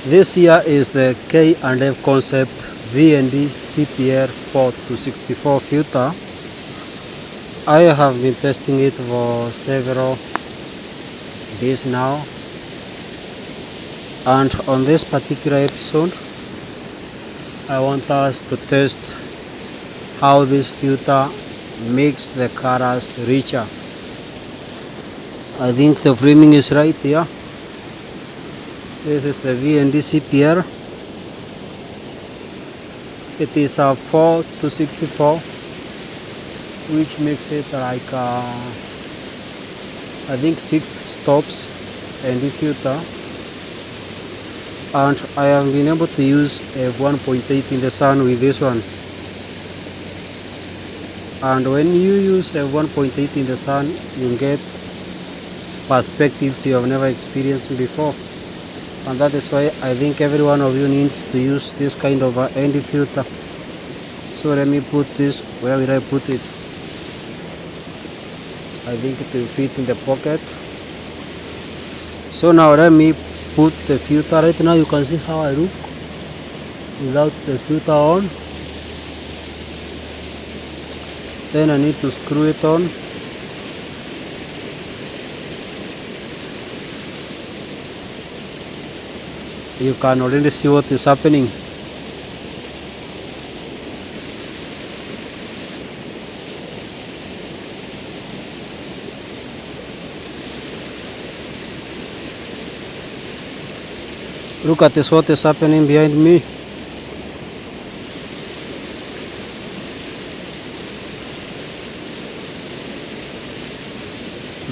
This here is the K&F Concept VND CPR 4-64 filter. I have been testing it for several days now, and on this particular episode I want us to test how this filter makes the colors richer. I think the framing is right here. This is the VND CPR. It is a 4-64, which makes it like I think 6 stops ND filter, and I have been able to use a 1.8 in the sun with this one. And when you use a 1.8 in the sun, you get perspectives you have never experienced before, and that is why I think every one of you needs to use this kind of ND filter. So let me put this, where will I put it? I think it will fit in the pocket. So now let me put the filter. Right now you can see how I look without the filter on. Then I need to screw it on. You can already see what is happening. Look at this, what is happening behind me.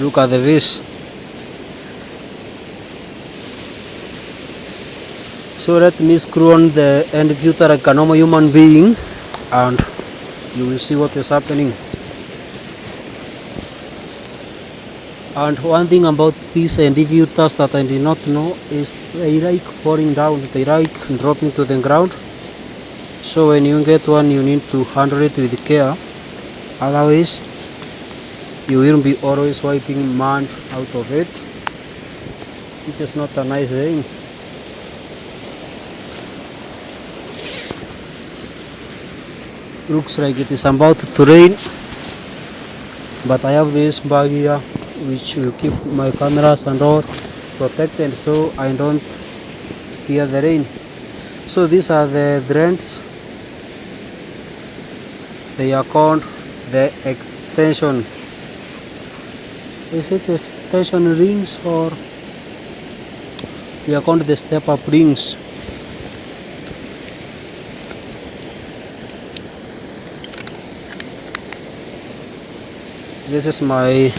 Look at the fish. So let me screw on the end filter like a normal human being, and you will see what is happening. And one thing about these ND filters that I did not know is they like falling down, they like dropping to the ground. So when you get one, you need to handle it with care, otherwise you will be always wiping mud out of it, which is not a nice thing. Looks like it is about to rain, but I have this bag here which will keep my cameras and all protected, so I don't fear the rain. So these are the threads. They are called the extension. Is it extension rings, or they are called the step up rings? This is my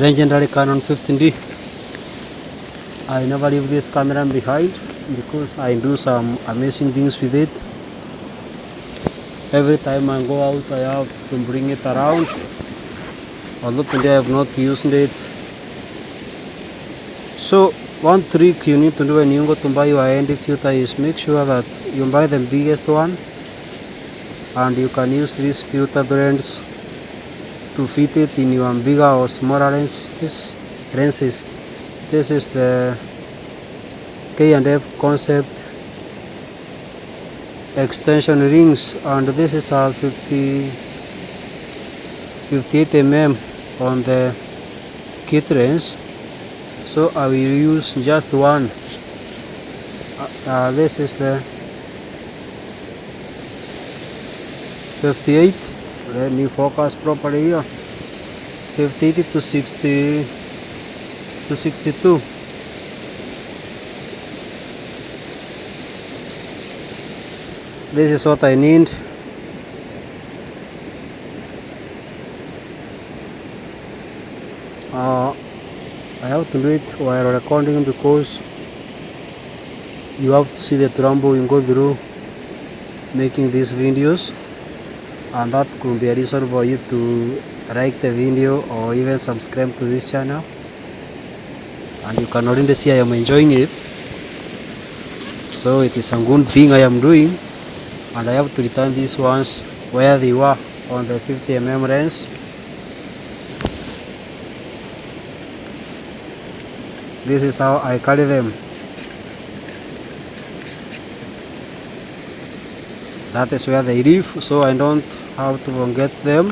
legendary Canon 15D. I never leave this camera behind because I do some amazing things with it. Every time I go out, I have to bring it around. Although today I have not used it. So one trick you need to do when you go to buy your ND filter is make sure that you buy the biggest one, and you can use these filter blends to fit it in your bigger or smaller lenses. This is the K&F Concept extension rings, and this is a 58 mm on the kit range. So I will use just one. This is the 58. Let me focus properly here. 58 to 60 to 62. This is what I need. I have to do it while recording because you have to see the trouble you go through making these videos, and that could be a reason for you to like the video or even subscribe to this channel. And you can already see I am enjoying it, so it is a good thing I am doing. And I have to return these ones where they were on the 50 mm range. This is how I carry them. That is where they live, so I don't have to forget them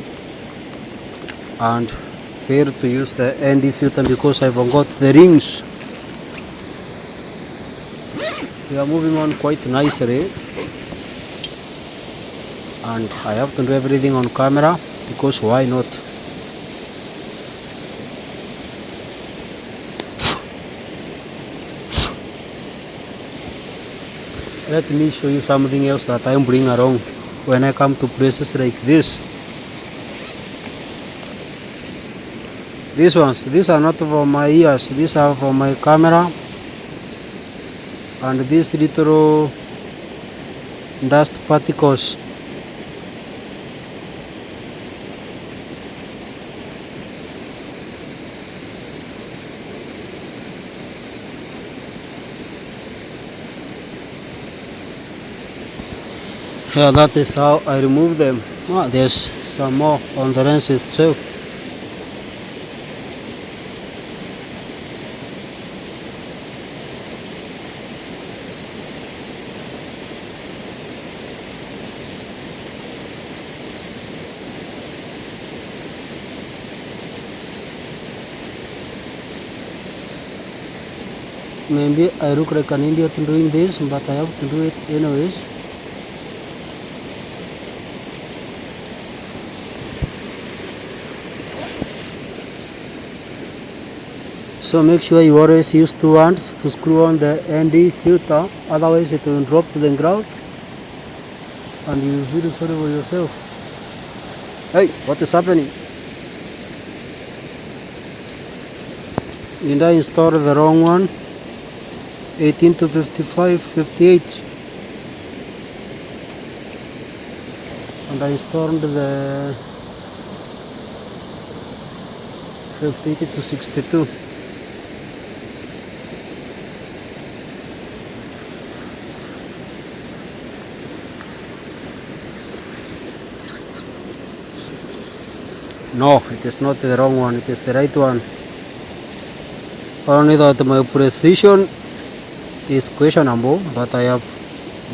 and fail to use the ND filter because I forgot the rings. We are moving on quite nicely, and I have to do everything on camera because why not? Let me show you something else that I am bringing along when I come to places like this. These are not for my ears, these are for my camera, and these little dust particles. Yeah, that is how I remove them. There's some more on the lens itself. Maybe I look like an idiot doing this, but I have to do it anyways. So make sure you always use two hands to screw on the ND filter, otherwise it will drop to the ground and you will feel sorry for yourself. Hey, what is happening? Did I install the wrong one? 18 to 55, 58. And I installed the 58 to 62. No, it is not the wrong one, it is the right one. Only that my precision is questionable, but I have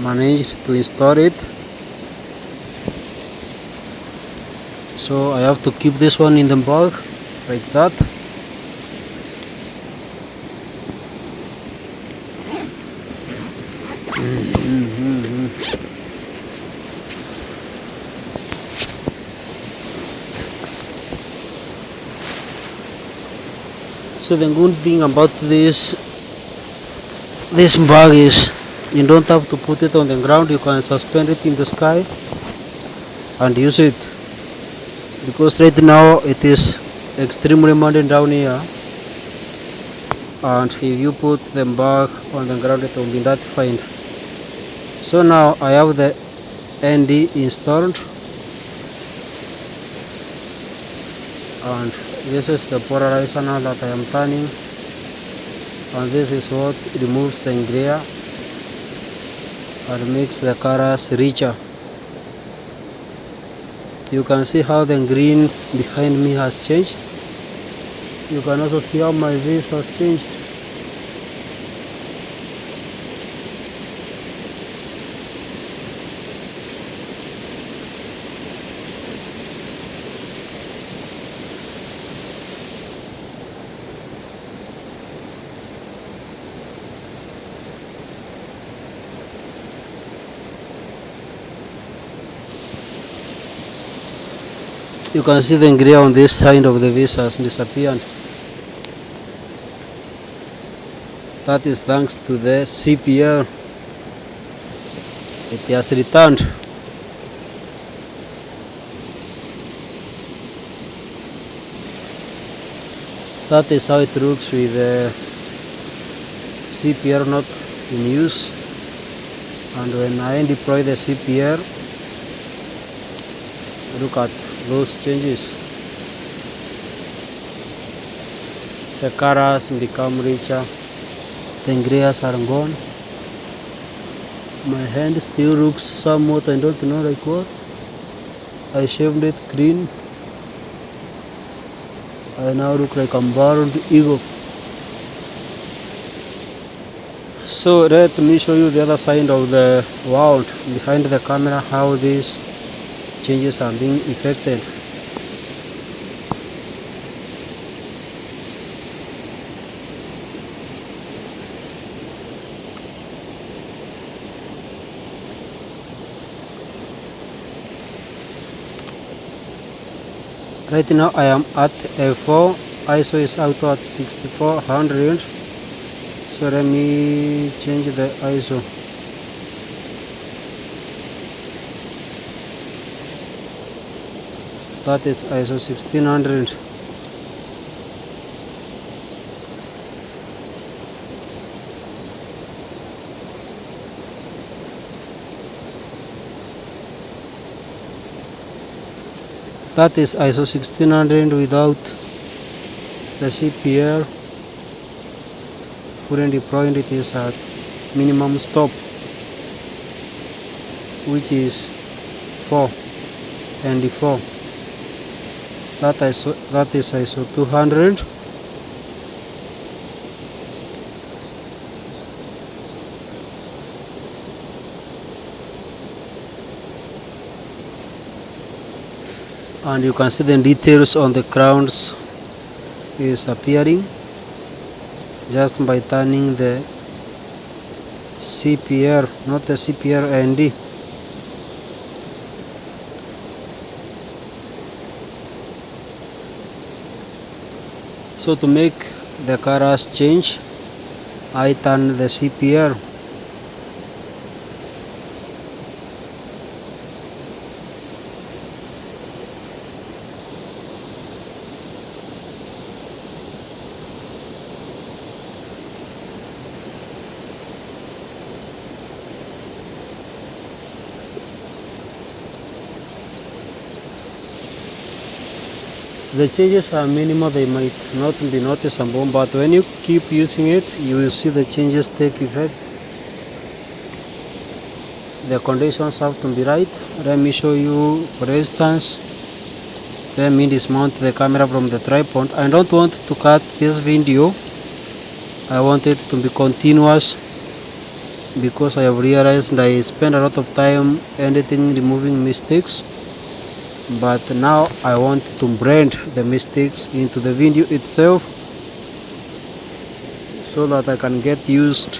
managed to install it. So I have to keep this one in the bag, like that. So the good thing about this bag is you don't have to put it on the ground, you can suspend it in the sky and use it, because right now it is extremely muddy down here, and if you put the bag on the ground it will be that fine. So now I have the ND installed, and this is the polarizer now that I am turning, and this is what removes the glare and makes the colors richer. You can see how the green behind me has changed. You can also see how my face has changed. You can see the glare on this side of the face has disappeared. That is thanks to the CPL. It has returned. That is how it looks with the CPL not in use. And when I deploy the CPL, look at those changes. The colors become richer, the grays are gone. My hand still looks somewhat, I don't know like what. I shaved it green. I now look like a bald eagle. So let me show you the other side of the world behind the camera, how these changes are being effected. Right now I am at F4, ISO is auto at 6400. So let me change the ISO. That is ISO 1600. That is ISO 1600 without the CPR. Fully deployed, it is at minimum stop, which is 4 and 4. That is ISO 200. And you can see the details on the crowns is appearing just by turning the CPR, not the CPR ND. So to make the colors change, I turn the CPR. The changes are minimal, they might not be noticeable, but when you keep using it, you will see the changes take effect. The conditions have to be right. Let me show you, for instance, let me dismount the camera from the tripod. I don't want to cut this video, I want it to be continuous, because I have realized I spend a lot of time editing, removing mistakes. But now I want to blend the mistakes into the video itself, so that I can get used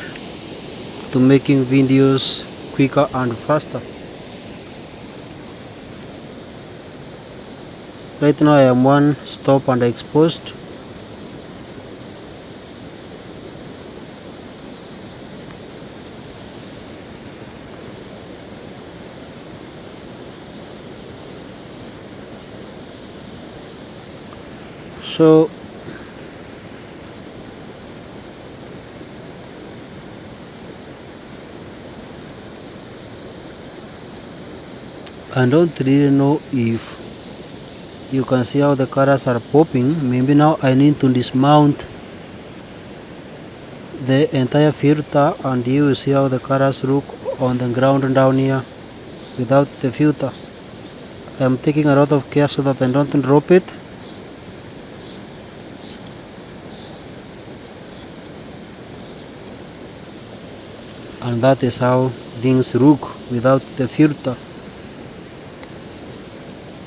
to making videos quicker and faster. Right now I am one stop and exposed. So I don't really know if you can see how the colors are popping. Maybe now I need to dismount the entire filter and you will see how the colors look on the ground down here without the filter. I am taking a lot of care so that I don't drop it. And that is how things look without the filter.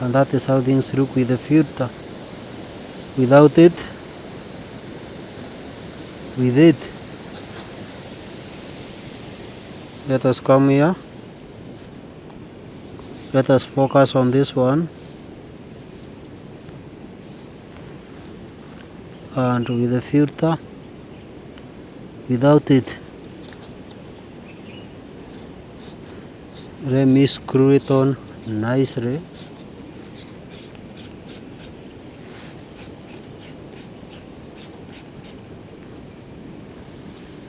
And that is how things look with the filter. Without it, with it. Let us come here. Let us focus on this one. And with the filter, without it. Let me screw it on nicely.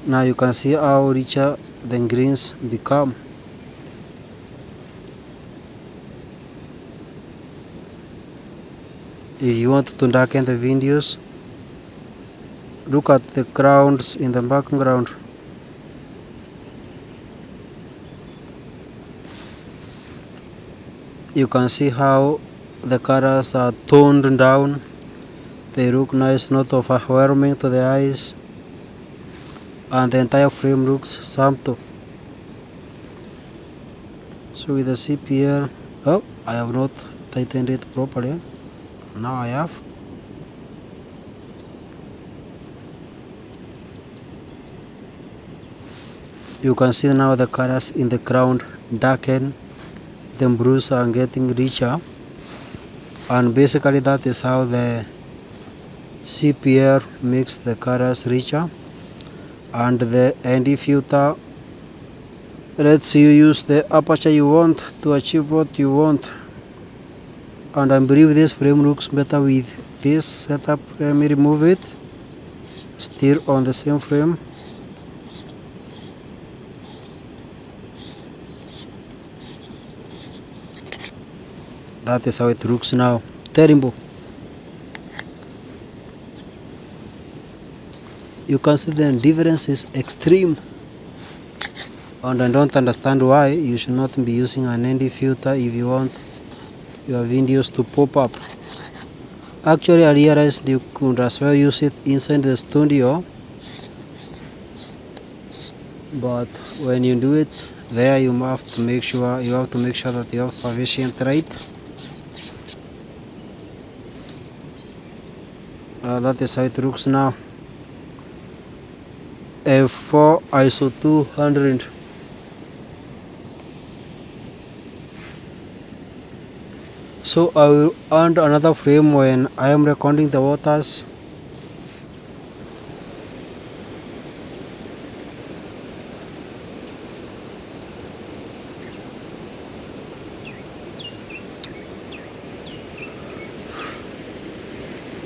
Now you can see how richer the greens become. If you want to darken the videos, look at the crowds in the background. You can see how the colors are toned down. They look nice, not overwhelming to the eyes. and the entire frame looks sample. So with the CPR, oh, I have not tightened it properly. Now I have. You can see now the colors in the ground darken, the bruises are getting richer, and basically that is how the CPR makes the colors richer. And the ND filter lets you use the aperture you want to achieve what you want. And I believe this frame looks better with this setup. Let me remove it. Still on the same frame. That is how it looks now. Terrible. You can see the difference is extreme, and I don't understand why you should not be using an ND filter if you want your videos to pop up. Actually, I realized you could as well use it inside the studio, but when you do it there, you have to make sure that you have sufficient light. That is how it looks now. F4 ISO 200. So I will add another frame when I am recording the waters.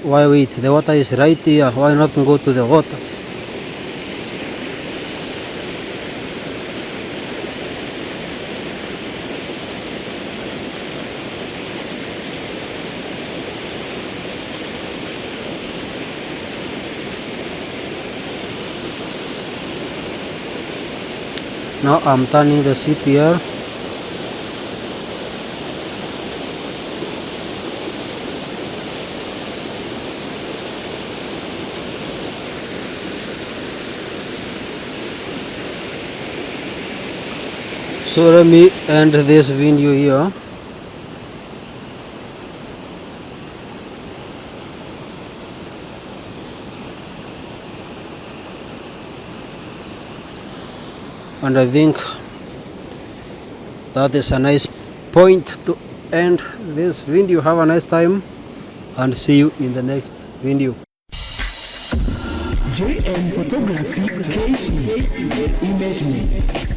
Why wait? The water is right here. Why not go to the water? Now I'm turning the CPR. So let me end this video here. And I think that is a nice point to end this video. Have a nice time and see you in the next video. JM Photography KE Image Me.